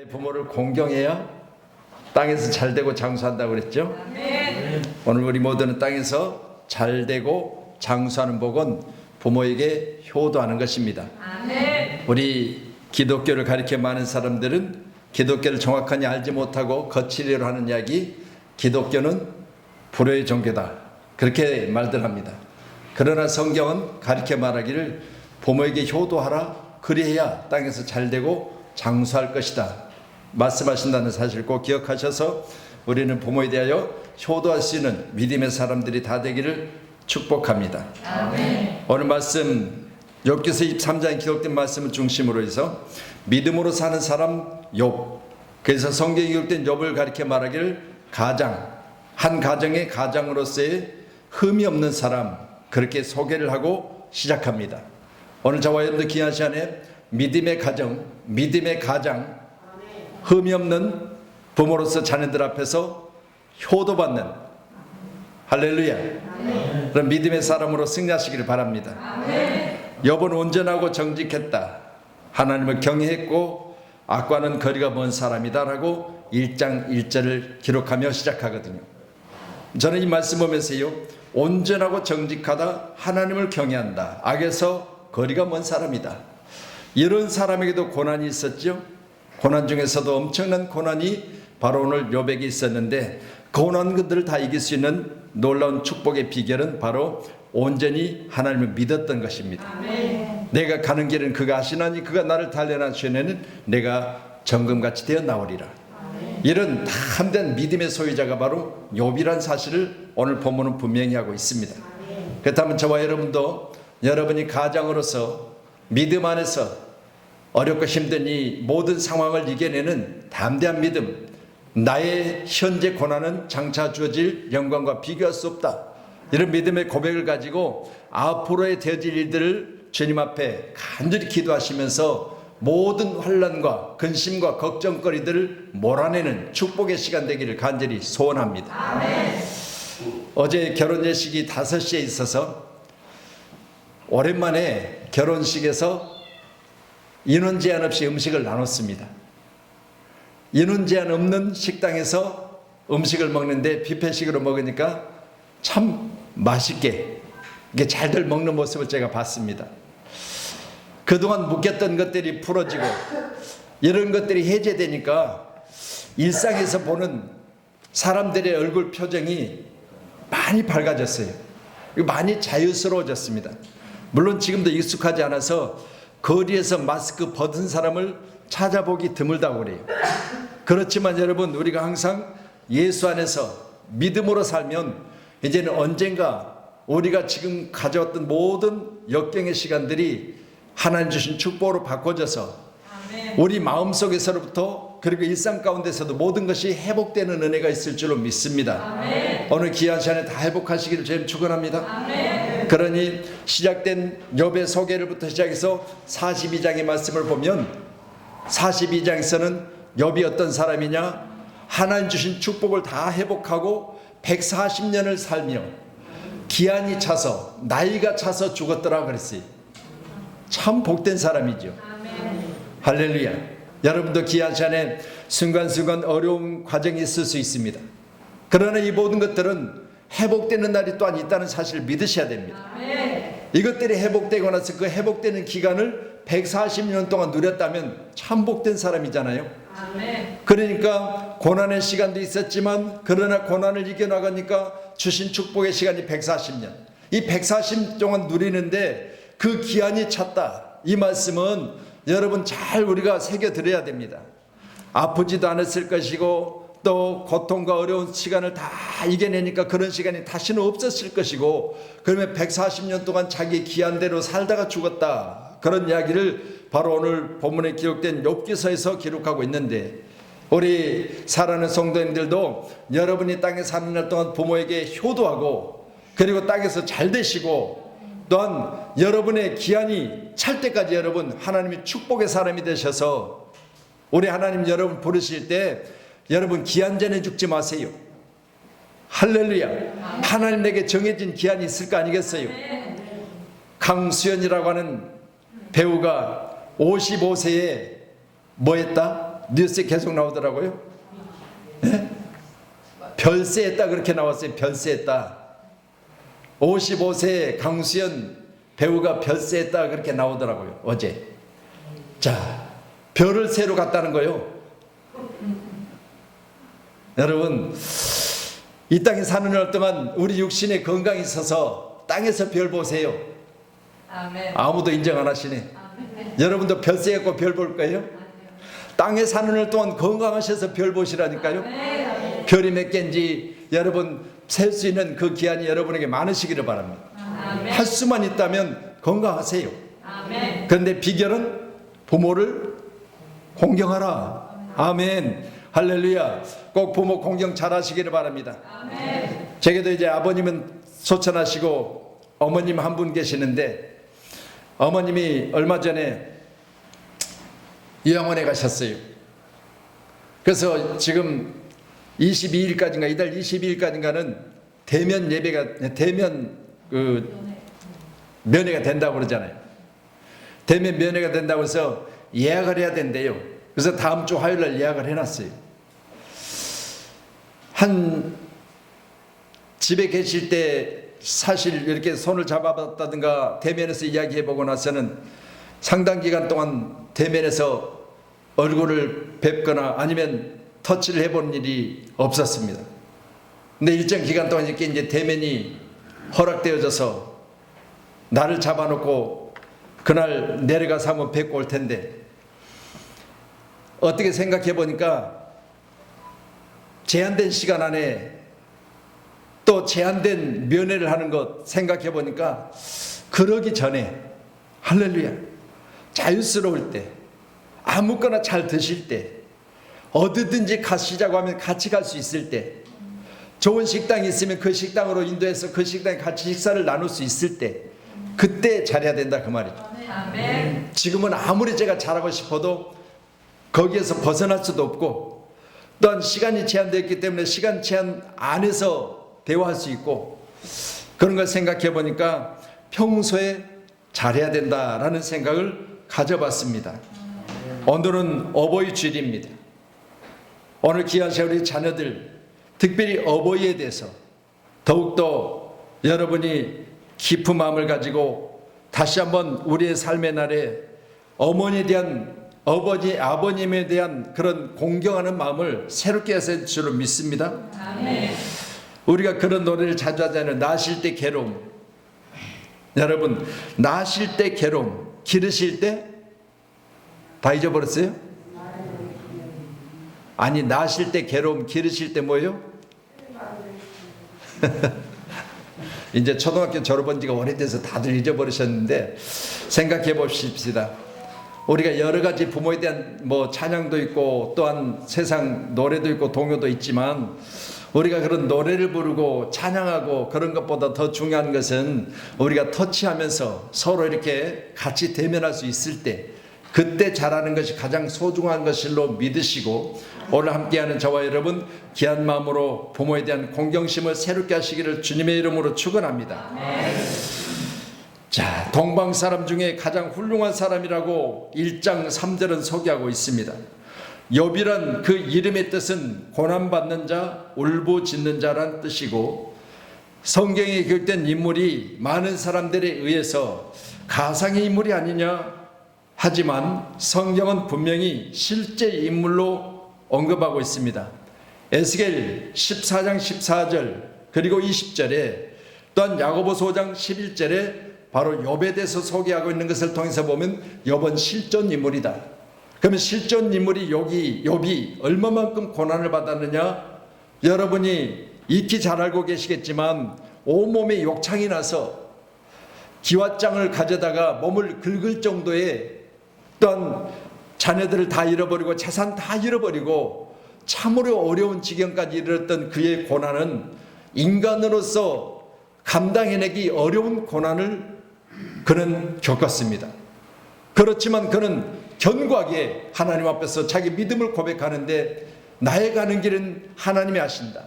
부모를 공경해야 땅에서 잘되고 장수한다고 그랬죠? 아멘. 오늘 우리 모두는 땅에서 잘되고 장수하는 복은 부모에게 효도하는 것입니다. 아멘. 우리 기독교를 가리켜 많은 사람들은 기독교를 정확하게 알지 못하고 거칠이로 하는 이야기, 기독교는 불효의 종교다, 그렇게 말들 합니다. 그러나 성경은 가리켜 말하기를 부모에게 효도하라, 그리해야 땅에서 잘되고 장수할 것이다 말씀하신다는 사실을 꼭 기억하셔서 우리는 부모에 대하여 효도할 수 있는 믿음의 사람들이 다 되기를 축복합니다. 아멘. 오늘 말씀 욥기서 23장에 기록된 말씀을 중심으로 해서 믿음으로 사는 사람 욥, 그래서 성경에 기록된 욥을 가리켜 말하기를 가장, 한 가정의 가장으로서의 흠이 없는 사람, 그렇게 소개를 하고 시작합니다. 오늘 저와 여러분들 귀한 시간에 믿음의 가정, 믿음의 가장, 흠이 없는 부모로서 자녀들 앞에서 효도받는, 할렐루야, 그런 믿음의 사람으로 승리하시기를 바랍니다. 욥은 온전하고 정직했다, 하나님을 경외했고 악과는 거리가 먼 사람이다 라고 1장 1절을 기록하며 시작하거든요. 저는 이 말씀 보면서요, 온전하고 정직하다, 하나님을 경외한다, 악에서 거리가 먼 사람이다, 이런 사람에게도 고난이 있었죠. 고난 중에서도 엄청난 고난이 바로 오늘 욥에게 있었는데, 그 고난들을 다 이길 수 있는 놀라운 축복의 비결은 바로 온전히 하나님을 믿었던 것입니다. 아멘. 내가 가는 길은 그가 하시나니 그가 나를 단련하시려는 내가 정금같이 되어 나오리라. 이런 참된 믿음의 소유자가 바로 욥이란 사실을 오늘 본문은 분명히 하고 있습니다. 그렇다면 저와 여러분도 여러분이 가장으로서 믿음 안에서 어렵고 힘든 이 모든 상황을 이겨내는 담대한 믿음, 나의 현재 고난은 장차 주어질 영광과 비교할 수 없다, 이런 믿음의 고백을 가지고 앞으로의 되어질 일들을 주님 앞에 간절히 기도하시면서 모든 환난과 근심과 걱정거리들을 몰아내는 축복의 시간 되기를 간절히 소원합니다. 아멘. 어제 결혼 예식이 5시에 있어서 오랜만에 결혼식에서 인원 제한 없이 음식을 나눴습니다. 인원 제한 없는 식당에서 음식을 먹는데 뷔페식으로 먹으니까 참 맛있게 이게 잘들 먹는 모습을 제가 봤습니다. 그동안 묶였던 것들이 풀어지고 이런 것들이 해제되니까 일상에서 보는 사람들의 얼굴 표정이 많이 밝아졌어요. 많이 자유스러워졌습니다. 물론 지금도 익숙하지 않아서 거리에서 마스크 벗은 사람을 찾아보기 드물다고 그래요. 그렇지만 여러분, 우리가 항상 예수 안에서 믿음으로 살면 이제는 언젠가 우리가 지금 가져왔던 모든 역경의 시간들이 하나님 주신 축복으로 바꿔져서 우리 마음속에서부터 그리고 일상 가운데서도 모든 것이 회복되는 은혜가 있을 줄로 믿습니다. 아멘. 오늘 귀한 시간에 다 회복하시기를 주님 축원합니다. 아멘. 그러니 시작된 욥의 소개를부터 시작해서 42장의 말씀을 보면 42장에서는 욥이 어떤 사람이냐, 하나님 주신 축복을 다 회복하고 140년을 살며 기한이 차서 나이가 차서 죽었더라 그랬어요. 참 복된 사람이죠. 아멘. 할렐루야. 여러분도 귀한 시간에 순간순간 어려운 과정이 있을 수 있습니다. 그러나 이 모든 것들은 회복되는 날이 또한 있다는 사실을 믿으셔야 됩니다. 아멘. 이것들이 회복되고 나서 그 회복되는 기간을 140년 동안 누렸다면 참 복된 사람이잖아요. 아멘. 그러니까 고난의 시간도 있었지만, 그러나 고난을 이겨나가니까 주신 축복의 시간이 140년, 이 140년 동안 누리는데 그 기한이 찼다, 이 말씀은 여러분 잘 우리가 새겨들어야 됩니다. 아프지도 않았을 것이고 또 고통과 어려운 시간을 다 이겨내니까 그런 시간이 다시는 없었을 것이고, 그러면 140년 동안 자기 기한대로 살다가 죽었다, 그런 이야기를 바로 오늘 본문에 기록된 욥기서에서 기록하고 있는데, 우리 사랑하는 성도님들도 여러분이 땅에 사는 날 동안 부모에게 효도하고 그리고 땅에서 잘 되시고 또한 여러분의 기한이 찰 때까지 여러분 하나님이 축복의 사람이 되셔서, 우리 하나님 여러분 부르실 때 여러분 기한 전에 죽지 마세요. 할렐루야. 하나님 내게 정해진 기한이 있을 거 아니겠어요? 강수연이라고 하는 배우가 55세에 뭐 했다? 뉴스에 계속 나오더라고요. 예? 별세했다 그렇게 나왔어요. 별세했다. 55세 강수연 배우가 별세했다 그렇게 나오더라고요. 어제. 자, 별을 새로 갔다는 거예요. 여러분, 이 땅에 사는 날 동안 우리 육신에 건강이 있어서 땅에서 별 보세요. 아멘. 아무도 인정 안 하시네. 아멘. 여러분도 별세했고 별 볼 거예요? 땅에 사는 날 동안 건강하셔서 별 보시라니까요. 아멘. 별이 몇 개인지 여러분 셀 수 있는 그 기한이 여러분에게 많으시기를 바랍니다. 아멘. 할 수만 있다면 건강하세요. 아멘. 그런데 비결은 부모를 공경하라. 아멘. 할렐루야. 꼭 부모 공경 잘 하시기를 바랍니다. 아멘. 제게도 이제 아버님은 소천하시고 어머님 한 분 계시는데, 어머님이 얼마 전에 요양원에 가셨어요. 그래서 지금 22일까지인가, 이달 22일까지인가는 대면 예배가, 대면 면회가 된다고 그러잖아요. 대면 면회가 된다고 해서 예약을 해야 된대요. 그래서 다음 주 화요일 날 예약을 해놨어요. 한 집에 계실 때 사실 이렇게 손을 잡아봤다든가 대면에서 이야기해보고 나서는 상당 기간 동안 대면에서 얼굴을 뵙거나 아니면 터치를 해본 일이 없었습니다. 근데 일정 기간 동안 이렇게 이제 대면이 허락되어져서 나를 잡아놓고 그날 내려가서 한번 뵙고 올 텐데, 어떻게 생각해 보니까 제한된 시간 안에 또 제한된 면회를 하는 것 생각해 보니까, 그러기 전에 할렐루야 자유스러울 때, 아무거나 잘 드실 때, 어디든지 가시자고 하면 같이 갈 수 있을 때, 좋은 식당이 있으면 그 식당으로 인도해서 그 식당에 같이 식사를 나눌 수 있을 때, 그때 잘해야 된다 그 말이죠. 아멘. 지금은 아무리 제가 잘하고 싶어도 거기에서 벗어날 수도 없고, 또한 시간이 제한되어 있기 때문에 시간 제한 안에서 대화할 수 있고, 그런 걸 생각해 보니까 평소에 잘해야 된다라는 생각을 가져봤습니다. 오늘은 어버이 주일입니다. 오늘 귀한 우리 자녀들, 특별히 어버이에 대해서 더욱더 여러분이 깊은 마음을 가지고 다시 한번 우리의 삶의 날에 어머니에 대한, 아버님에 대한 그런 공경하는 마음을 새롭게 하실 줄로 믿습니다. 아멘. 우리가 그런 노래를 자주 하잖아요. 나실 때 괴로움. 여러분, 나실 때 괴로움, 기르실 때 다 잊어버렸어요? 아니, 나실 때 괴로움, 기르실 때 뭐예요? 이제 초등학교 졸업한 지가 오래돼서 다들 잊어버리셨는데, 생각해 봅시다. 우리가 여러 가지 부모에 대한 뭐 찬양도 있고, 또한 세상 노래도 있고 동요도 있지만, 우리가 그런 노래를 부르고 찬양하고 그런 것보다 더 중요한 것은 우리가 터치하면서 서로 이렇게 같이 대면할 수 있을 때, 그때 잘하는 것이 가장 소중한 것일로 믿으시고, 오늘 함께하는 저와 여러분 귀한 마음으로 부모에 대한 공경심을 새롭게 하시기를 주님의 이름으로 축원합니다. 자, 동방 사람 중에 가장 훌륭한 사람이라고 1장 3절은 소개하고 있습니다. 욥이란 그 이름의 뜻은 고난받는 자, 울부짖는 자란 뜻이고, 성경에 기록된 인물이 많은 사람들에 의해서 가상의 인물이 아니냐 하지만 성경은 분명히 실제 인물로 언급하고 있습니다. 에스겔 14장 14절 그리고 20절에, 또한 야고보서 5장 11절에 바로 욥에 대해서 소개하고 있는 것을 통해서 보면 욥은 실존 인물이다. 그러면 실존 인물이 욥이 얼마만큼 고난을 받았느냐? 여러분이 익히 잘 알고 계시겠지만 온몸에 욕창이 나서 기왓장을 가져다가 몸을 긁을 정도의, 또한 자녀들을 다 잃어버리고 재산 다 잃어버리고 참으로 어려운 지경까지 이르렀던 그의 고난은 인간으로서 감당해내기 어려운 고난을 그는 겪었습니다. 그렇지만 그는 견고하게 하나님 앞에서 자기 믿음을 고백하는데, 나의 가는 길은 하나님이 하신다.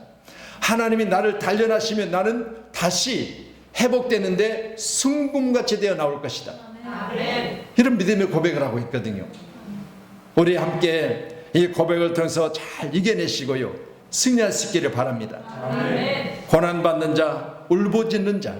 하나님이 나를 단련하시면 나는 다시 회복되는데 승금같이 되어 나올 것이다. 아멘. 이런 믿음의 고백을 하고 있거든요. 우리 함께 이 고백을 통해서 잘 이겨내시고요, 승리할 수 있기를 바랍니다. 아멘. 고난받는 자, 울부짖는 자,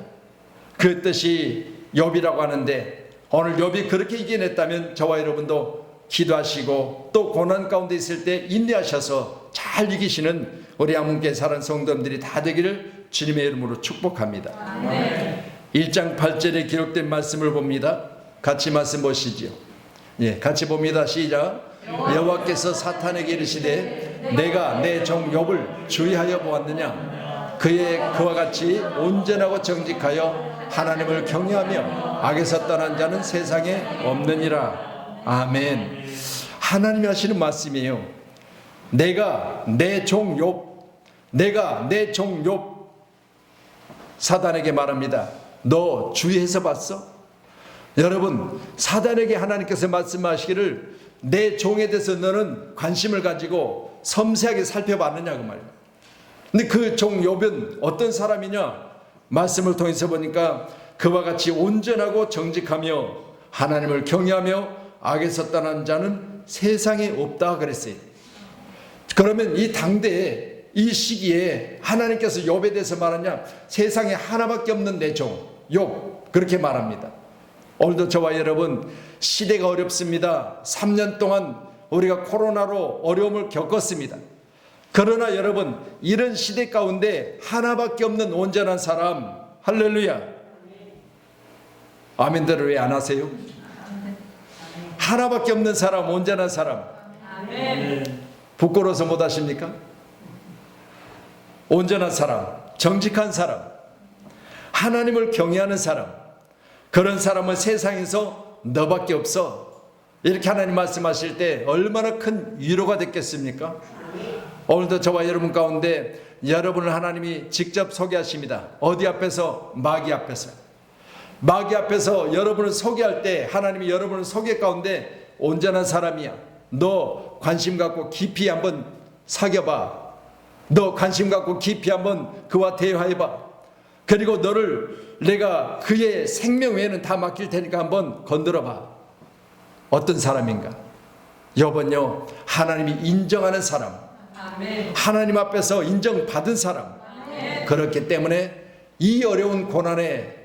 그 뜻이 욥이라고 하는데, 오늘 욥이 그렇게 이겨냈다면 저와 여러분도 기도하시고 또 고난 가운데 있을 때 인내하셔서 잘 이기시는 우리 한문교회 사랑 성도님들이 다 되기를 주님의 이름으로 축복합니다. 아멘. 1장 8절에 기록된 말씀을 봅니다. 같이 말씀 보시죠. 예, 같이 봅니다. 시작. 여호와께서 사탄에게 이르시되 내가 내 종 욥을 주의하여 보았느냐. 그와 같이 온전하고 정직하여 하나님을 경외하며 악에서 떠난 자는 세상에 없느니라. 아멘. 하나님이 하시는 말씀이에요. 내가 내 종 욥 사단에게 말합니다. 너 주의해서 봤어? 여러분, 사단에게 하나님께서 말씀하시기를 내 종에 대해서 너는 관심을 가지고 섬세하게 살펴봤느냐 그 말이에요. 근데 그 종 욥은 어떤 사람이냐? 말씀을 통해서 보니까 그와 같이 온전하고 정직하며 하나님을 경외하며 악에서 떠난 자는 세상에 없다 그랬어요. 그러면 이 당대에 이 시기에 하나님께서 욥에 대해서 말하냐? 세상에 하나밖에 없는 내 종 욥, 그렇게 말합니다. 오늘도 저와 여러분 시대가 어렵습니다. 3년 동안 우리가 코로나로 어려움을 겪었습니다. 그러나 여러분, 이런 시대 가운데 하나밖에 없는 온전한 사람, 할렐루야, 아멘들을 왜 안 하세요? 하나밖에 없는 사람, 온전한 사람, 아멘. 부끄러워서 못 하십니까? 온전한 사람, 정직한 사람, 하나님을 경외하는 사람, 그런 사람은 세상에서 너밖에 없어. 이렇게 하나님 말씀하실 때 얼마나 큰 위로가 됐겠습니까? 오늘도 저와 여러분 가운데 여러분을 하나님이 직접 소개하십니다. 어디 앞에서? 마귀 앞에서. 마귀 앞에서 여러분을 소개할 때 하나님이 여러분을 소개 가운데 온전한 사람이야. 너 관심 갖고 깊이 한번 사귀어봐. 너 관심 갖고 깊이 한번 그와 대화해봐. 그리고 너를 내가 그의 생명 외에는 다 맡길 테니까 한번 건드려봐. 어떤 사람인가? 욥은요, 하나님이 인정하는 사람, 아멘. 하나님 앞에서 인정받은 사람. 아멘. 그렇기 때문에 이 어려운 고난의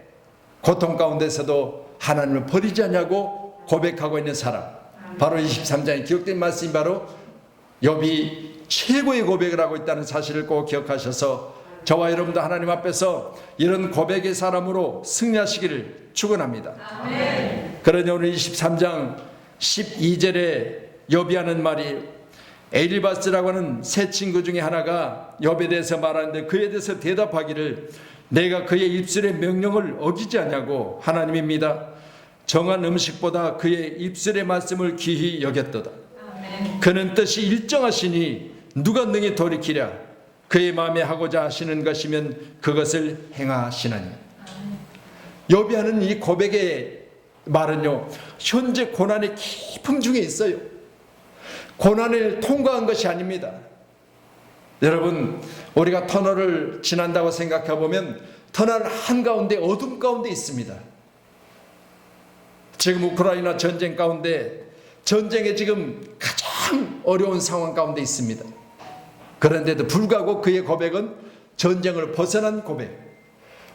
고통 가운데서도 하나님을 버리지 않냐고 고백하고 있는 사람, 바로 23장에 기록된 말씀이 바로 욥이 최고의 고백을 하고 있다는 사실을 꼭 기억하셔서 저와 여러분도 하나님 앞에서 이런 고백의 사람으로 승리하시기를 축원합니다. 아멘. 그러니 오늘 23장 12절에 욥이 하는 말이, 엘리바스라고 하는 세 친구 중에 하나가 욥에 대해서 말하는데 그에 대해서 대답하기를 내가 그의 입술의 명령을 어기지 않냐고. 하나님입니다. 정한 음식보다 그의 입술의 말씀을 귀히 여겼도다. 아멘. 그는 뜻이 일정하시니 누가 능히 돌이키랴. 그의 마음에 하고자 하시는 것이면 그것을 행하시나니. 욥이 하는 이 고백의 말은요, 현재 고난의 깊음 중에 있어요. 고난을 통과한 것이 아닙니다. 여러분, 우리가 터널을 지난다고 생각해 보면 터널 한가운데 어둠 가운데 있습니다. 지금 우크라이나 전쟁 가운데, 전쟁에 지금 가장 어려운 상황 가운데 있습니다. 그런데도 불구하고 그의 고백은 전쟁을 벗어난 고백,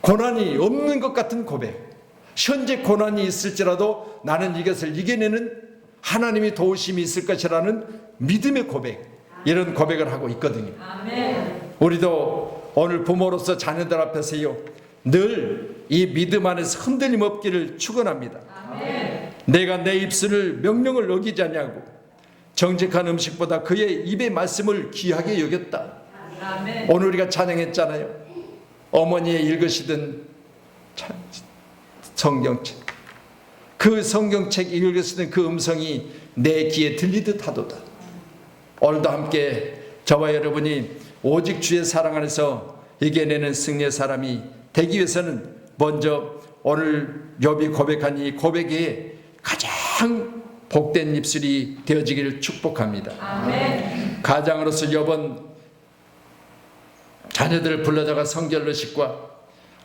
고난이 없는 것 같은 고백, 현재 고난이 있을지라도 나는 이것을 이겨내는 하나님이 도우심이 있을 것이라는 믿음의 고백, 이런 고백을 하고 있거든요. 아멘. 우리도 오늘 부모로서 자녀들 앞에서요, 늘 이 믿음 안에서 흔들림 없기를 축원합니다. 아멘. 내가 내 입술을 명령을 어기지 않냐고. 정직한 음식보다 그의 입의 말씀을 귀하게 여겼다. 아멘. 오늘 우리가 찬양했잖아요. 어머니의 읽으시던 성경책, 그 성경책 읽으시던 그 음성이 내 귀에 들리듯 하도다. 오늘도 함께 저와 여러분이 오직 주의 사랑 안에서 이겨내는 승리의 사람이 되기 위해서는 먼저 오늘 욥이 고백한 이 고백에 가장 복된 입술이 되어지기를 축복합니다. 아멘. 가장으로서 욥은 자녀들을 불러다가 성결로 싣고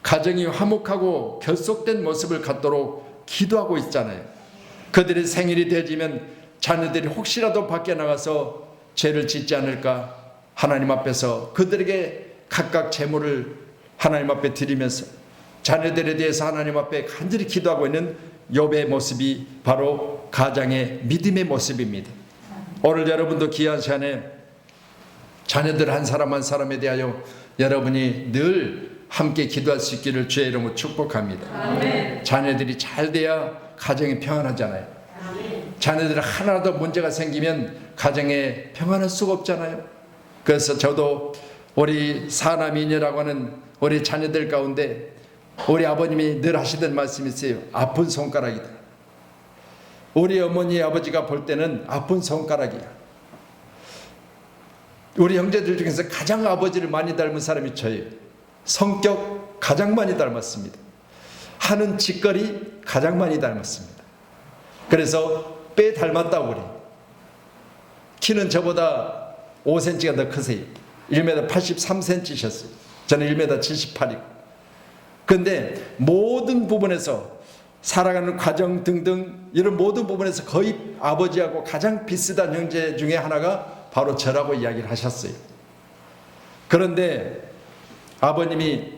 가정이 화목하고 결속된 모습을 갖도록 기도하고 있잖아요. 그들의 생일이 되어지면 자녀들이 혹시라도 밖에 나가서 죄를 짓지 않을까 하나님 앞에서 그들에게 각각 제물을 하나님 앞에 드리면서 자녀들에 대해서 하나님 앞에 간절히 기도하고 있는 욥의 모습이 바로 가장의 믿음의 모습입니다. 오늘 여러분도 귀한 시간에 자녀들 한 사람 한 사람에 대하여 여러분이 늘 함께 기도할 수 있기를 주의 이름으로 축복합니다. 아멘. 자녀들이 잘 돼야 가정이 평안하잖아요. 자녀들 하나라도 문제가 생기면 가정에 평안할 수가 없잖아요. 그래서 저도 우리 사남이녀라고 하는 우리 자녀들 가운데 우리 아버님이 늘 하시던 말씀이 있어요. 아픈 손가락이다. 우리 어머니 아버지가 볼 때는 아픈 손가락이야. 우리 형제들 중에서 가장 아버지를 많이 닮은 사람이 저예요. 성격 가장 많이 닮았습니다. 하는 짓거리 가장 많이 닮았습니다. 그래서 빼 닮았다고 그래요. 키는 저보다 5cm가 더 크세요. 1m 83cm셨어요. 저는 1m 78이고. 그런데 모든 부분에서 살아가는 과정 등등 이런 모든 부분에서 거의 아버지하고 가장 비슷한 형제 중에 하나가 바로 저라고 이야기를 하셨어요. 그런데 아버님이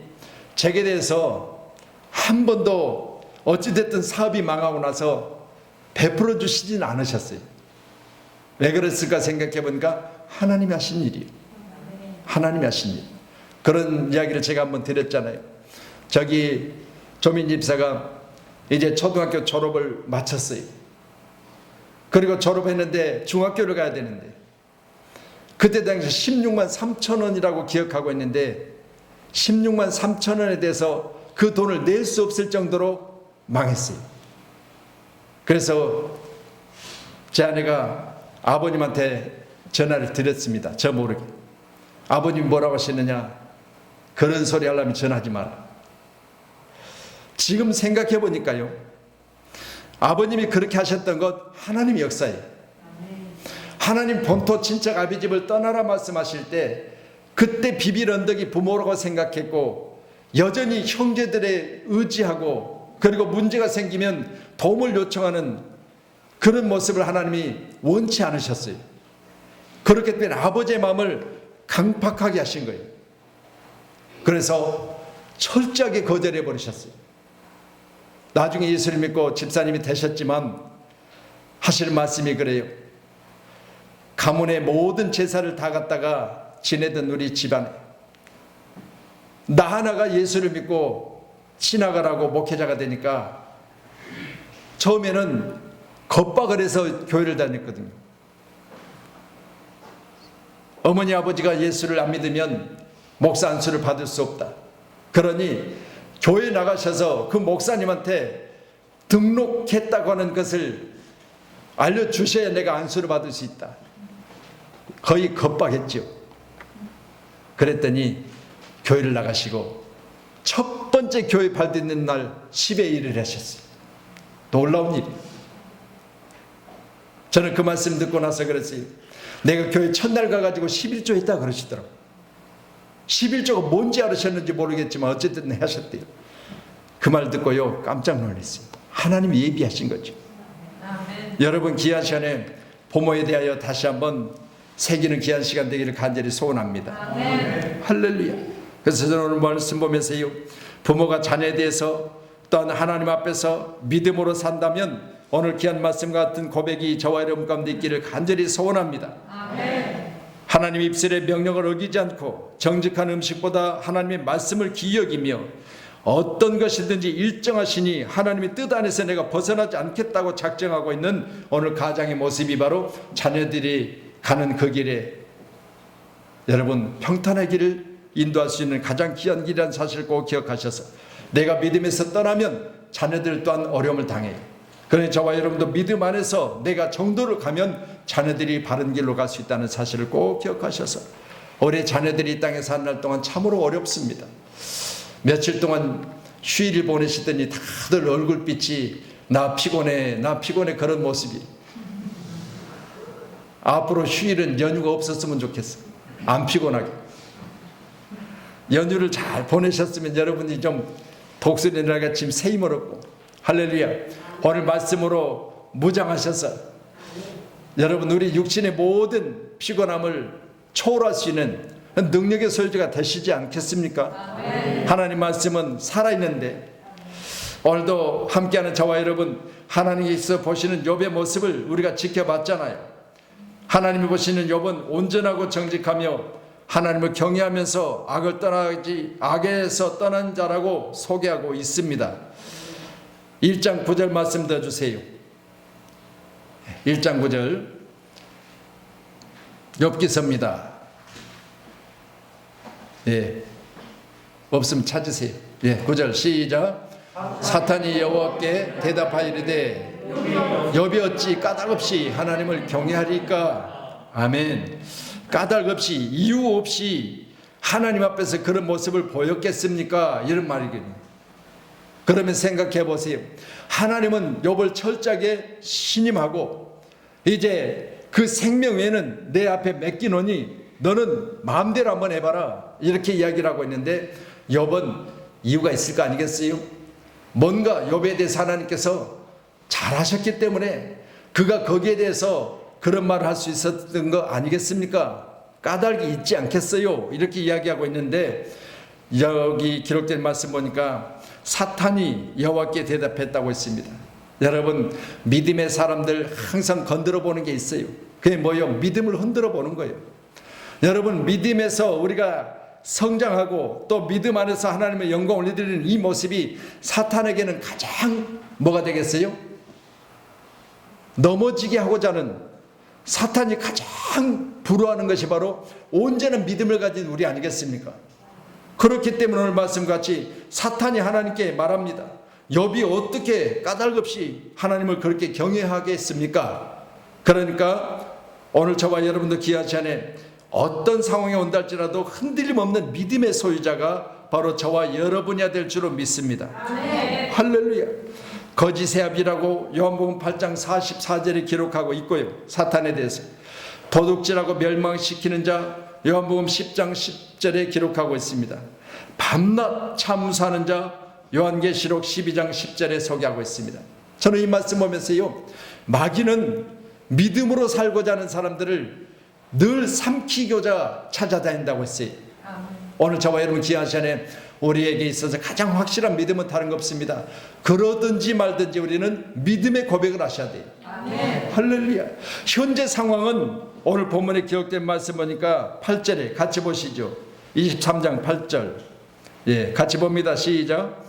제게 대해서 한 번도 어찌됐든 사업이 망하고 나서 베풀어 주시진 않으셨어요. 왜 그랬을까 생각해 보니까 하나님이 하신 일이에요. 하나님이 하신 일. 그런 이야기를 제가 한번 드렸잖아요. 저기 조민 집사가 이제 초등학교 졸업을 마쳤어요. 그리고 졸업했는데 중학교를 가야 되는데 그때 당시 16만 3천 원이라고 기억하고 있는데 16만 3천 원에 대해서 그 돈을 낼 수 없을 정도로 망했어요. 그래서 제 아내가 아버님한테 전화를 드렸습니다. 저 모르게. 아버님이 뭐라고 하시느냐. 그런 소리 하려면 전화하지 마라. 지금 생각해 보니까요. 아버님이 그렇게 하셨던 것 하나님의 역사예요. 하나님 본토 친척 아비 집을 떠나라 말씀하실 때 그때 비빌 언덕이 부모라고 생각했고 여전히 형제들의 의지하고 그리고 문제가 생기면 도움을 요청하는 그런 모습을 하나님이 원치 않으셨어요. 그렇기 때문에 아버지의 마음을 강팍하게 하신 거예요. 그래서 철저하게 거절해 버리셨어요. 나중에 예수를 믿고 집사님이 되셨지만 하실 말씀이 그래요. 가문의 모든 제사를 다 갖다가 지내던 우리 집안에 나 하나가 예수를 믿고 지나가라고 목회자가 되니까 처음에는 겁박을 해서 교회를 다녔거든요. 어머니 아버지가 예수를 안 믿으면 목사 안수를 받을 수 없다. 그러니 교회 나가셔서 그 목사님한테 등록했다고 하는 것을 알려주셔야 내가 안수를 받을 수 있다. 거의 겁박했죠. 그랬더니 교회를 나가시고 첫 번째 교회 발딛는 날 10의 1을 하셨어요. 놀라운 일이에요. 저는 그 말씀 듣고 나서 그랬어요. 내가 교회 첫날 가가지고 11조 했다 그러시더라고요. 11조가 뭔지 알으셨는지 모르겠지만 어쨌든 하셨대요. 그 말 듣고요 깜짝 놀랐어요. 하나님이 예비하신 거죠. 아멘. 여러분 귀한 시간에 부모에 대하여 다시 한번 새기는 귀한 시간 되기를 간절히 소원합니다. 아멘. 할렐루야. 그래서 저는 오늘 말씀 보면서요 부모가 자녀에 대해서 또한 하나님 앞에서 믿음으로 산다면 오늘 귀한 말씀 같은 고백이 저와 여러분 가운데 있기를 간절히 소원합니다. 아멘. 하나님 입술의 명령을 어기지 않고 정직한 음식보다 하나님의 말씀을 기여기며 어떤 것이든지 일정하시니 하나님의 뜻 안에서 내가 벗어나지 않겠다고 작정하고 있는 오늘 가장의 모습이 바로 자녀들이 가는 그 길에 여러분 평탄의 길을 인도할 수 있는 가장 귀한 길이라는 사실을 꼭 기억하셔서 내가 믿음에서 떠나면 자녀들 또한 어려움을 당해요. 그러니 저와 여러분도 믿음 안에서 내가 정도를 가면 자녀들이 바른 길로 갈 수 있다는 사실을 꼭 기억하셔서 우리 자녀들이 이 땅에 사는 날 동안 참으로 어렵습니다. 며칠 동안 휴일을 보내시더니 다들 얼굴빛이 나 피곤해 그런 모습이. 앞으로 휴일은 연휴가 없었으면 좋겠어. 안 피곤하게. 연휴를 잘 보내셨으면 여러분이 좀 독수리나가 지금 새 힘을 얻고 할렐루야. 오늘 말씀으로 무장하셔서 여러분 우리 육신의 모든 피곤함을 초월할 수 있는 능력의 소유자가 되시지 않겠습니까? 하나님 말씀은 살아있는데 오늘도 함께하는 저와 여러분, 하나님께서 보시는 욥의 모습을 우리가 지켜봤잖아요. 하나님이 보시는 욥은 온전하고 정직하며 하나님을 경외하면서 악에서 떠난 자라고 소개하고 있습니다. 1장 9절 말씀 들어주세요. 1장 9절 욥기서입니다. 예, 없으면 찾으세요. 예, 9절 시작. 사탄이 여호와께 대답하이르되 욥이 어찌 까닭없이 하나님을 경외하리까. 아멘. 까닭없이, 이유 없이 하나님 앞에서 그런 모습을 보였겠습니까? 이런 말이거든요. 그러면 생각해 보세요. 하나님은 욥을 철저하게 신임하고 이제 그 생명 외에는 내 앞에 맡기노니 너는 마음대로 한번 해봐라, 이렇게 이야기를 하고 있는데 욥은 이유가 있을 거 아니겠어요? 뭔가 욥에 대해서 하나님께서 잘하셨기 때문에 그가 거기에 대해서 그런 말을 할 수 있었던 거 아니겠습니까? 까닭이 있지 않겠어요? 이렇게 이야기하고 있는데 여기 기록된 말씀 보니까 사탄이 여호와께 대답했다고 했습니다. 여러분, 믿음의 사람들 항상 건드려 보는 게 있어요. 그게 뭐예요? 믿음을 흔들어 보는 거예요. 여러분, 믿음에서 우리가 성장하고 또 믿음 안에서 하나님의 영광을 올려드리는 이 모습이 사탄에게는 가장 뭐가 되겠어요? 넘어지게 하고자 하는, 사탄이 가장 부러워하는 것이 바로 온전한 믿음을 가진 우리 아니겠습니까? 그렇기 때문에 오늘 말씀같이 사탄이 하나님께 말합니다. 욥이 어떻게 까닭없이 하나님을 그렇게 경외하겠습니까? 그러니까 오늘 저와 여러분도 귀한 시간에 어떤 상황이 온다 할지라도 흔들림 없는 믿음의 소유자가 바로 저와 여러분이야 될 줄로 믿습니다. 아멘. 할렐루야. 거짓의 압이라고 요한복음 8장 44절에 기록하고 있고요. 사탄에 대해서 도둑질하고 멸망시키는 자 요한복음 10장 10절에 기록하고 있습니다. 밤낮 참수하는 자 요한계시록 12장 10절에 소개하고 있습니다. 저는 이 말씀 보면서요, 마귀는 믿음으로 살고자 하는 사람들을 늘 삼키고자 찾아다닌다고 했어요. 오늘 저와 여러분 귀한 시간에 우리에게 있어서 가장 확실한 믿음은 다른 거 없습니다. 그러든지 말든지 우리는 믿음의 고백을 하셔야 돼요. 아멘. 할렐루야. 현재 상황은 오늘 본문에 기록된 말씀 보니까 8절에 같이 보시죠. 23장 8절. 예, 같이 봅니다. 시작.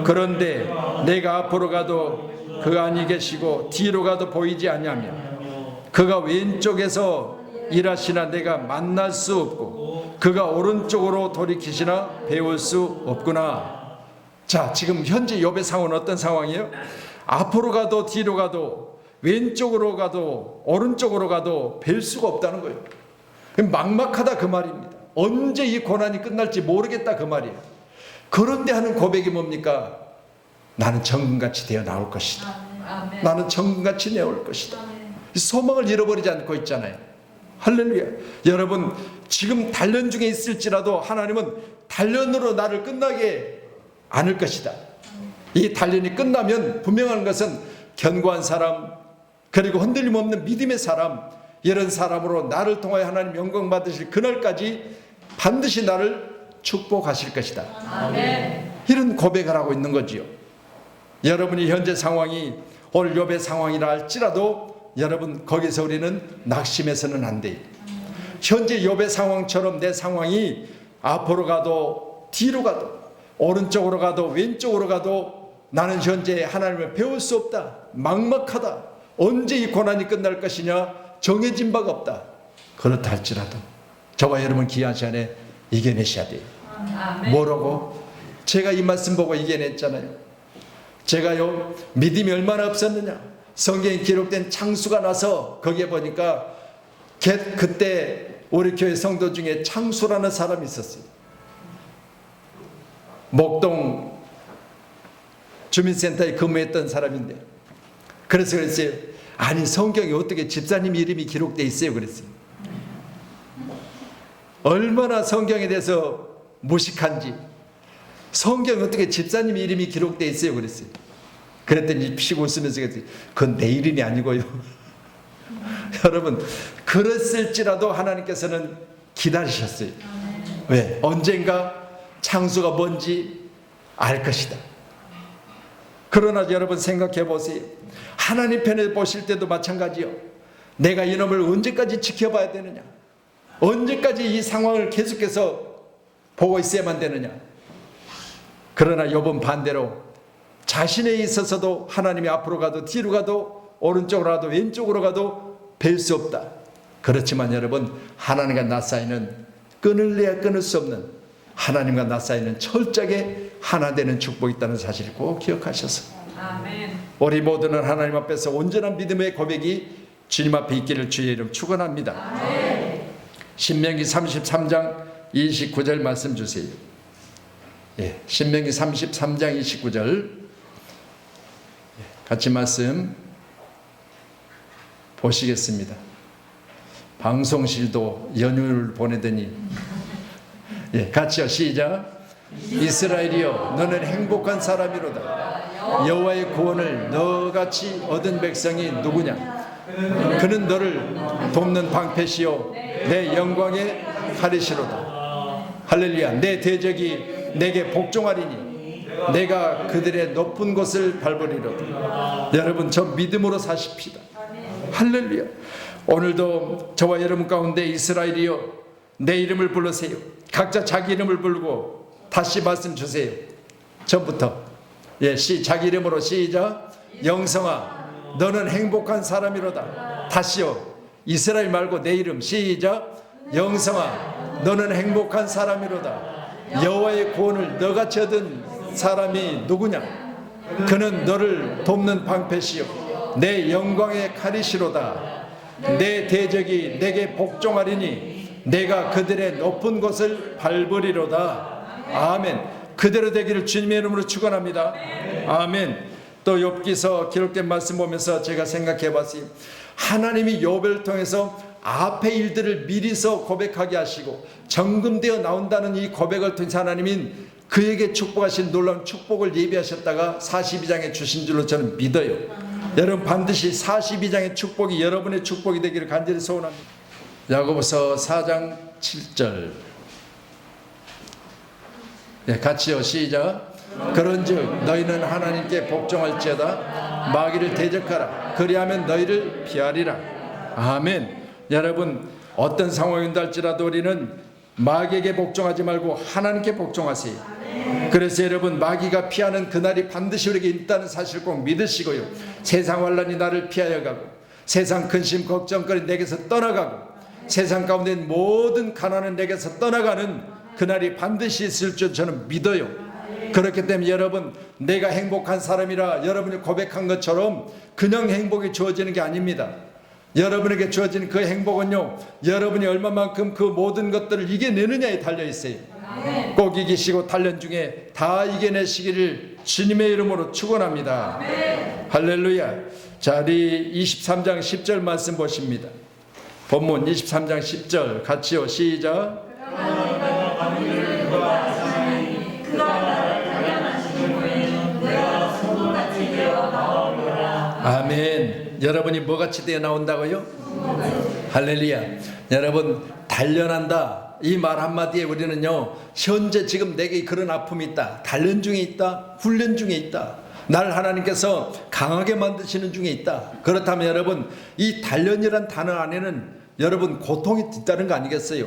그런데 내가 앞으로 가도 그 안이 계시고 뒤로 가도 보이지 아니하며 그가 왼쪽에서 일하시나 내가 만날 수 없고 그가 오른쪽으로 돌이키시나 배울 수 없구나. 자, 지금 현재 욥의 상황은 어떤 상황이에요? 앞으로 가도 뒤로 가도 왼쪽으로 가도 오른쪽으로 가도 뵐 수가 없다는 거예요. 막막하다 그 말입니다. 언제 이 고난이 끝날지 모르겠다 그 말이에요. 그런데 하는 고백이 뭡니까? 나는 정금같이 되어 나올 것이다. 아멘. 나는 정금같이 내올 것이다. 아멘. 소망을 잃어버리지 않고 있잖아요. 할렐루야. 여러분, 지금 단련 중에 있을지라도 하나님은 단련으로 나를 끝나게 않을 것이다. 이 단련이 끝나면 분명한 것은 견고한 사람, 그리고 흔들림 없는 믿음의 사람, 이런 사람으로 나를 통하여 하나님 영광 받으실 그날까지 반드시 나를 축복하실 것이다. 아멘. 이런 고백을 하고 있는 거지요. 여러분이 현재 상황이 오늘 욥의 상황이라 할지라도 여러분 거기서 우리는 낙심해서는 안 돼요. 현재 욥의 상황처럼 내 상황이 앞으로 가도 뒤로 가도 오른쪽으로 가도 왼쪽으로 가도 나는 현재 하나님을 배울 수 없다. 막막하다. 언제 이 고난이 끝날 것이냐 정해진 바가 없다. 그렇다 할지라도 저와 여러분 귀한 시간에 이겨내셔야 돼요. 아멘. 뭐라고? 제가 이 말씀 보고 이겨냈잖아요. 제가요 믿음이 얼마나 없었느냐. 성경에 기록된 창수가 나서 거기에 보니까 그때 우리 교회 성도 중에 창수라는 사람이 있었어요. 목동 주민센터에 근무했던 사람인데 그래서 그랬어요. 아니 성경에 어떻게 집사님 이름이 기록되어 있어요? 그랬어요. 얼마나 성경에 대해서 무식한지, 성경에 어떻게 집사님 이름이 기록되어 있어요? 그랬어요. 그랬더니 피식 웃으면서 그랬더니 그건 내 이름이 아니고요. 여러분, 그랬을지라도 하나님께서는 기다리셨어요. 왜? 언젠가 창수가 뭔지 알 것이다. 그러나 여러분 생각해 보세요. 하나님 편에 보실 때도 마찬가지요. 내가 이놈을 언제까지 지켜봐야 되느냐? 언제까지 이 상황을 계속해서 보고 있어야만 되느냐? 그러나 욥은 반대로 자신에 있어서도 하나님이 앞으로 가도 뒤로 가도 오른쪽으로 가도 왼쪽으로 가도 뵐 수 없다. 그렇지만 여러분, 하나님과 나 사이는 끊을래야 끊을 수 없는, 하나님과 나 사이는 철저하게 하나 되는 축복이 있다는 사실을 꼭 기억하셔서 아멘. 우리 모두는 하나님 앞에서 온전한 믿음의 고백이 주님 앞에 있기를 주의 이름 축원합니다. 아멘. 신명기 33장 29절 말씀 주세요. 예, 신명기 33장 29절 같이 말씀 보시겠습니다. 방송실도 연휴를 보내더니 예, 같이요. 시작. 이스라엘이여, 너는 행복한 사람이로다. 여호와의 구원을 너같이 얻은 백성이 누구냐? 그는 너를 돕는 방패시요 내 영광의 칼이시로다. 할렐루야. 내 대적이 내게 복종하리니 내가 그들의 높은 곳을 밟으리로다. 여러분, 저 믿음으로 사십시다. 할렐루야. 오늘도 저와 여러분 가운데 이스라엘이여, 내 이름을 부르세요. 각자 자기 이름을 부르고 다시 말씀 주세요. 전부터 예, 자기 이름으로 시작. 영성아, 너는 행복한 사람이로다. 다시요. 이스라엘 말고 내 이름 시작. 영성아, 너는 행복한 사람이로다. 여호와의 구원을 너같이 얻은 사람이 누구냐? 그는 너를 돕는 방패시요 내 영광의 칼이시로다. 내 대적이 내게 복종하리니 내가 그들의 높은 곳을 밟으리로다. 아멘. 그대로 되기를 주님의 이름으로 축원합니다. 아멘. 또 욥기서 기록된 말씀 보면서 제가 생각해 봤어요. 하나님이 욥을 통해서 앞의 일들을 미리서 고백하게 하시고 정금되어 나온다는 이 고백을 통해서 하나님이 그에게 축복하신 놀라운 축복을 예비하셨다가 42장에 주신 줄로 저는 믿어요. 여러분, 반드시 42장의 축복이 여러분의 축복이 되기를 간절히 소원합니다. 야고보서 4장 7절 네, 같이요. 시작. 그런즉 너희는 하나님께 복종할지어다. 마귀를 대적하라. 그리하면 너희를 피하리라. 아멘. 여러분, 어떤 상황인지 할지라도 우리는 마귀에게 복종하지 말고 하나님께 복종하세요. 그래서 여러분, 마귀가 피하는 그날이 반드시 우리에게 있다는 사실을 꼭 믿으시고요. 세상 환난이 나를 피하여 가고 세상 근심 걱정거리 내게서 떠나가고 세상 가운데 모든 가난은 내게서 떠나가는 그날이 반드시 있을 줄 저는 믿어요. 그렇기 때문에 여러분, 내가 행복한 사람이라 여러분이 고백한 것처럼 그냥 행복이 주어지는 게 아닙니다. 여러분에게 주어지는 그 행복은요, 여러분이 얼마만큼 그 모든 것들을 이겨내느냐에 달려있어요. 꼭 이기시고 단련 중에 다 이겨내시기를 주님의 이름으로 축원합니다. 할렐루야. 자, 우리 23장 10절 말씀 보십니다. 본문 23장 10절 같이요. 시작. 아멘. 여러분이 뭐같이 되어 나온다고요? 할렐루야. 여러분, 단련한다 이 말 한마디에 우리는요, 현재 지금 내게 그런 아픔이 있다, 단련 중에 있다, 훈련 중에 있다, 나를 하나님께서 강하게 만드시는 중에 있다. 그렇다면 여러분, 이 단련이란 단어 안에는 여러분 고통이 뒤따른 거 아니겠어요?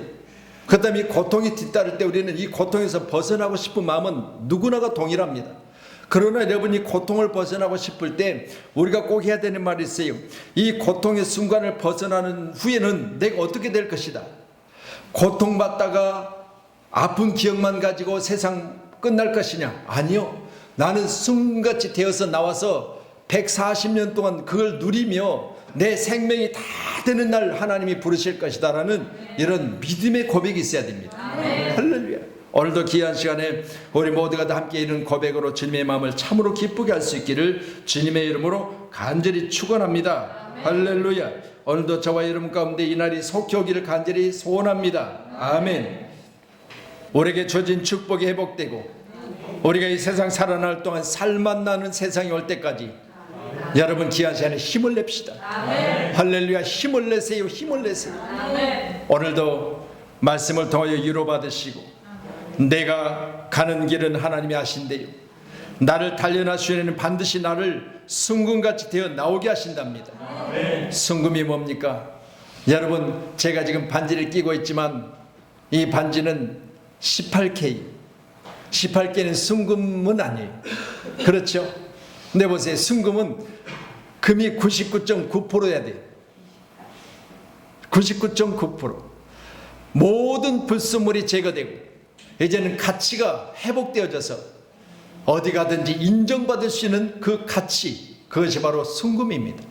그렇다면 이 고통이 뒤따를 때 우리는 이 고통에서 벗어나고 싶은 마음은 누구나가 동일합니다. 그러나 여러분이 고통을 벗어나고 싶을 때 우리가 꼭 해야 되는 말이 있어요. 이 고통의 순간을 벗어나는 후에는 내가 어떻게 될 것이다. 고통받다가 아픈 기억만 가지고 세상 끝날 것이냐? 아니요. 나는 숨같이 되어서 나와서 140년 동안 그걸 누리며 내 생명이 다 되는 날 하나님이 부르실 것이다라는 이런 믿음의 고백이 있어야 됩니다. 할렐루야. 오늘도 귀한 시간에 우리 모두가 다 함께 이런 고백으로 주님의 마음을 참으로 기쁘게 할 수 있기를 주님의 이름으로 간절히 축원합니다. 할렐루야. 오늘도 저와 여러분 가운데 이 날이 속히 오기를 간절히 소원합니다. 아멘. 우리에게 주어진 축복이 회복되고 우리가 이 세상 살아날 동안 살맛 나는 세상이 올 때까지 여러분 귀한 시간에 힘을 냅시다. 할렐루야. 힘을 내세요. 힘을 내세요. 오늘도 말씀을 통하여 위로받으시고 내가 가는 길은 하나님이 하신대요. 나를 단련하시려는 반드시 나를 순금같이 되어 나오게 하신답니다. 순금이 뭡니까? 여러분 제가 지금 반지를 끼고 있지만 이 반지는 18K 18K는 순금은 아니에요. 그렇죠? 근데 보세요. 순금은 금이 99.9%여야 돼요. 99.9%. 모든 불순물이 제거되고 이제는 가치가 회복되어져서 어디 가든지 인정받을 수 있는 그 가치, 그것이 바로 순금입니다.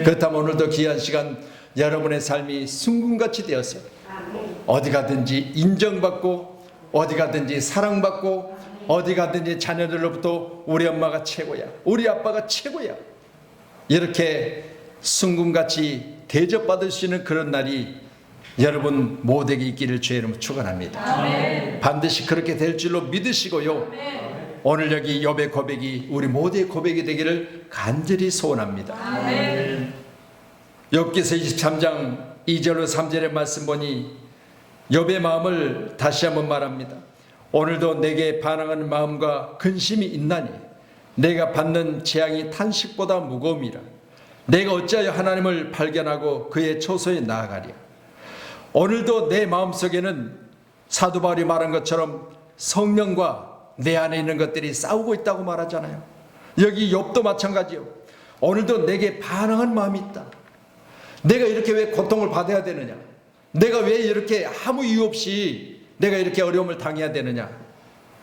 그렇다면 오늘도 귀한 시간 여러분의 삶이 순금같이 되어서 어디 가든지 인정받고 어디 가든지 사랑받고 어디 가든지 자녀들로부터 우리 엄마가 최고야, 우리 아빠가 최고야, 이렇게 순금같이 대접받을 수 있는 그런 날이 여러분 모두에게 있기를 주의 이름으로 축원합니다. 반드시 그렇게 될 줄로 믿으시고요. 오늘 여기 욥의 고백이 우리 모두의 고백이 되기를 간절히 소원합니다. 욥기서 23장 2절로 3절의 말씀 보니 욥의 마음을 다시 한번 말합니다. 오늘도 내게 반항하는 마음과 근심이 있나니 내가 받는 재앙이 탄식보다 무거움이라. 내가 어찌하여 하나님을 발견하고 그의 초소에 나아가랴. 오늘도 내 마음속에는 사도 바울이 말한 것처럼 성령과 내 안에 있는 것들이 싸우고 있다고 말하잖아요. 여기 욥도 마찬가지요. 오늘도 내게 반항한 마음이 있다. 내가 이렇게 왜 고통을 받아야 되느냐, 내가 왜 이렇게 아무 이유 없이 내가 이렇게 어려움을 당해야 되느냐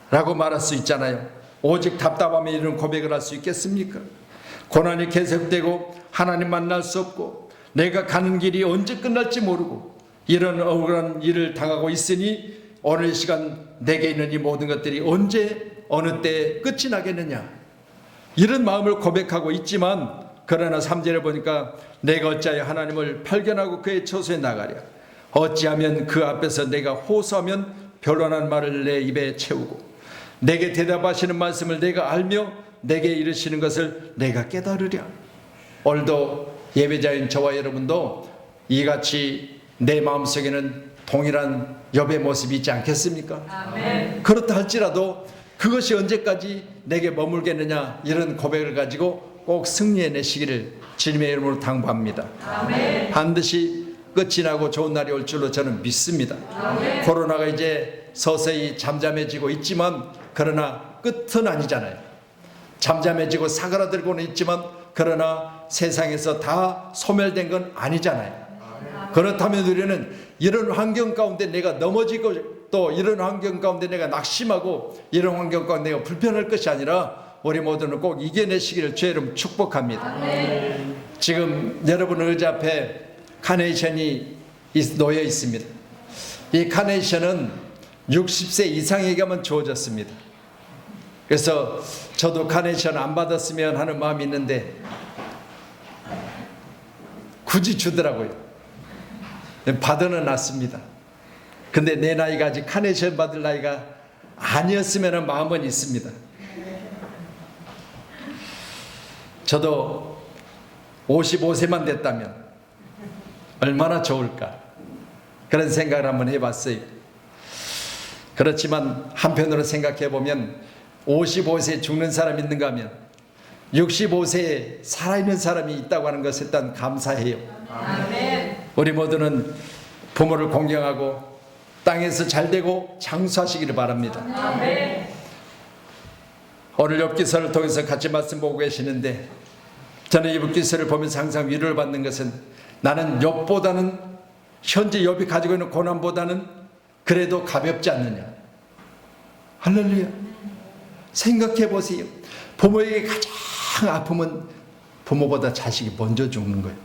라고 말할 수 있잖아요. 오직 답답함에 이르는 고백을 할 수 있겠습니까? 고난이 계속되고 하나님 만날 수 없고 내가 가는 길이 언제 끝날지 모르고 이런 억울한 일을 당하고 있으니 오늘 시간 내게 있는 이 모든 것들이 언제 어느 때 끝이 나겠느냐, 이런 마음을 고백하고 있지만 그러나 3절에 보니까 내가 어찌하여 하나님을 발견하고 그의 처소에 나가랴. 어찌하면 그 앞에서 내가 호소하면 변론한 말을 내 입에 채우고 내게 대답하시는 말씀을 내가 알며 내게 이르시는 것을 내가 깨달으랴. 오늘도 예배자인 저와 여러분도 이같이 내 마음속에는 동일한 욥의 모습이 있지 않겠습니까? 아멘. 그렇다 할지라도 그것이 언제까지 내게 머물겠느냐, 이런 고백을 가지고 꼭 승리해내시기를 주님의 이름으로 당부합니다. 아멘. 반드시 끝이 나고 좋은 날이 올 줄로 저는 믿습니다. 아멘. 코로나가 이제 서서히 잠잠해지고 있지만 그러나 끝은 아니잖아요. 잠잠해지고 사그라들고는 있지만 그러나 세상에서 다 소멸된 건 아니잖아요. 그렇다면 우리는 이런 환경 가운데 내가 넘어지고 또 이런 환경 가운데 내가 낙심하고 이런 환경 가운데 내가 불편할 것이 아니라 우리 모두는 꼭 이겨내시기를 주의 이름 축복합니다. 아멘. 지금 여러분 의자 앞에 카네이션이 놓여 있습니다. 이 카네이션은 60세 이상에게만 주어졌습니다. 그래서 저도 카네이션 안 받았으면 하는 마음이 있는데 굳이 주더라고요. 받아는 놨습니다. 근데 내 나이가 아직 카네이션 받을 나이가 아니었으면 하는 마음은 있습니다. 저도 55세만 됐다면 얼마나 좋을까, 그런 생각을 한번 해봤어요. 그렇지만 한편으로 생각해 보면 55세에 죽는 사람이 있는가 하면 65세에 살아있는 사람이 있다고 하는 것에 일단 감사해요. 아멘. 우리 모두는 부모를 공경하고 땅에서 잘되고 장수하시기를 바랍니다. 아멘. 오늘 욥기서를 통해서 같이 말씀 보고 계시는데 저는 이 욥기서를 보면서 항상 위로를 받는 것은 나는 욥보다는 현재 욥이 가지고 있는 고난보다는 그래도 가볍지 않느냐. 할렐루야. 생각해 보세요. 부모에게 가장 아픔은 부모보다 자식이 먼저 죽는 거예요.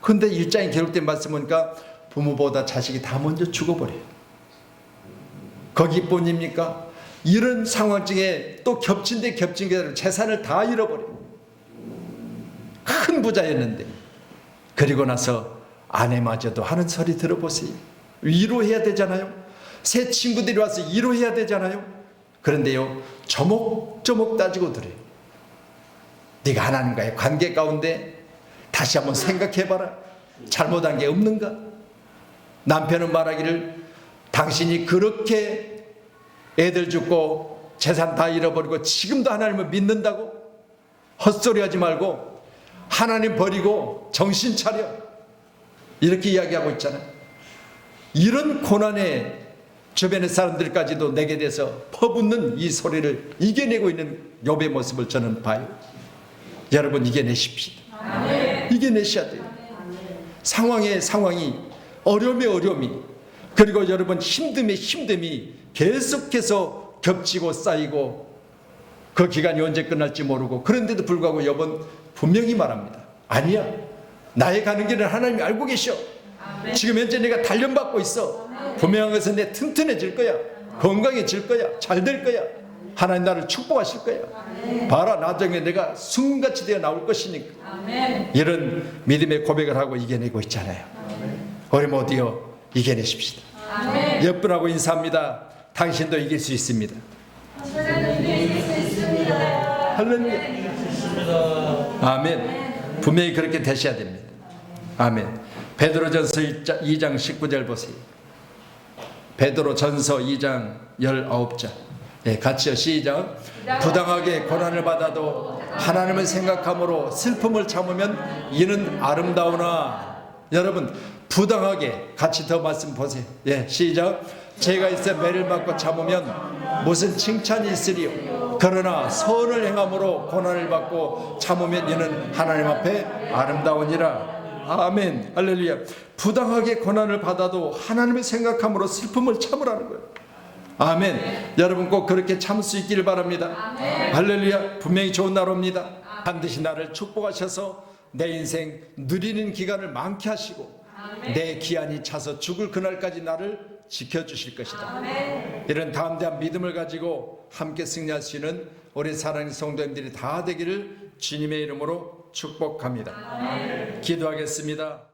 그런데 1장에 기록된 말씀 보니까 부모보다 자식이 다 먼저 죽어버려요. 거기뿐입니까? 이런 상황 중에 또 겹친 데 겹친 게 재산을 다 잃어버려요. 큰 부자였는데. 그리고 나서 아내마저도 하는 소리 들어보세요. 위로해야 되잖아요. 새 친구들이 와서 위로해야 되잖아요. 그런데요, 조목조목 따지고 들어요. 네가 하나님과의 관계 가운데 다시 한번 생각해봐라. 잘못한 게 없는가? 남편은 말하기를 당신이 그렇게 애들 죽고 재산 다 잃어버리고 지금도 하나님을 믿는다고? 헛소리하지 말고 하나님 버리고 정신 차려. 이렇게 이야기하고 있잖아요. 이런 고난에 주변의 사람들까지도 내게 대해서 퍼붓는 이 소리를 이겨내고 있는 욥의 모습을 저는 봐요. 여러분 이겨내십시오. 이겨내셔야 돼요. 상황이 어려움이 그리고 여러분 힘듦이 계속해서 겹치고 쌓이고 그 기간이 언제 끝날지 모르고 그런데도 불구하고 욥은 분명히 말합니다. 아니야. 나의 가는 길은 하나님이 알고 계셔. 지금 현재 내가 단련받고 있어. 분명한 것은 내 튼튼해질 거야. 건강해질 거야. 잘 될 거야. 하나님 나를 축복하실 거야. 봐라 나중에 내가 순간같이 되어 나올 것이니까. 이런 믿음의 고백을 하고 이겨내고 있잖아요. 우리 모두요 이겨내십시다. 옆분하고 인사합니다. 당신도 이길 수 있습니다. 할렐루야. 아멘. 분명히 그렇게 되셔야 됩니다. 아멘. 베드로전서 2장 19절 보세요. 베드로전서 2장 19절. 네, 같이요. 시작. 부당하게 고난을 받아도 하나님을 생각함으로 슬픔을 참으면 이는 아름다우나. 여러분 부당하게 같이 더 말씀 보세요. 예, 시작. 죄가 있어 매를 맞고 참으면 무슨 칭찬이 있으리요. 그러나 선을 행함으로 고난을 받고 참으면 이는 하나님 앞에 아름다우니라. 아멘. 할렐루야. 부당하게 고난을 받아도 하나님을 생각함으로 슬픔을 참으라는 거예요. 아멘. 여러분 꼭 그렇게 참을 수 있기를 바랍니다. 할렐루야. 분명히 좋은 날 옵니다. 반드시 나를 축복하셔서 내 인생 누리는 기간을 많게 하시고 내 기한이 차서 죽을 그날까지 나를 지켜주실 것이다. 이런 담대한 믿음을 가지고 함께 승리할 수 있는 우리 사랑하는 성도님들이 다 되기를 주님의 이름으로 축복합니다. 기도하겠습니다.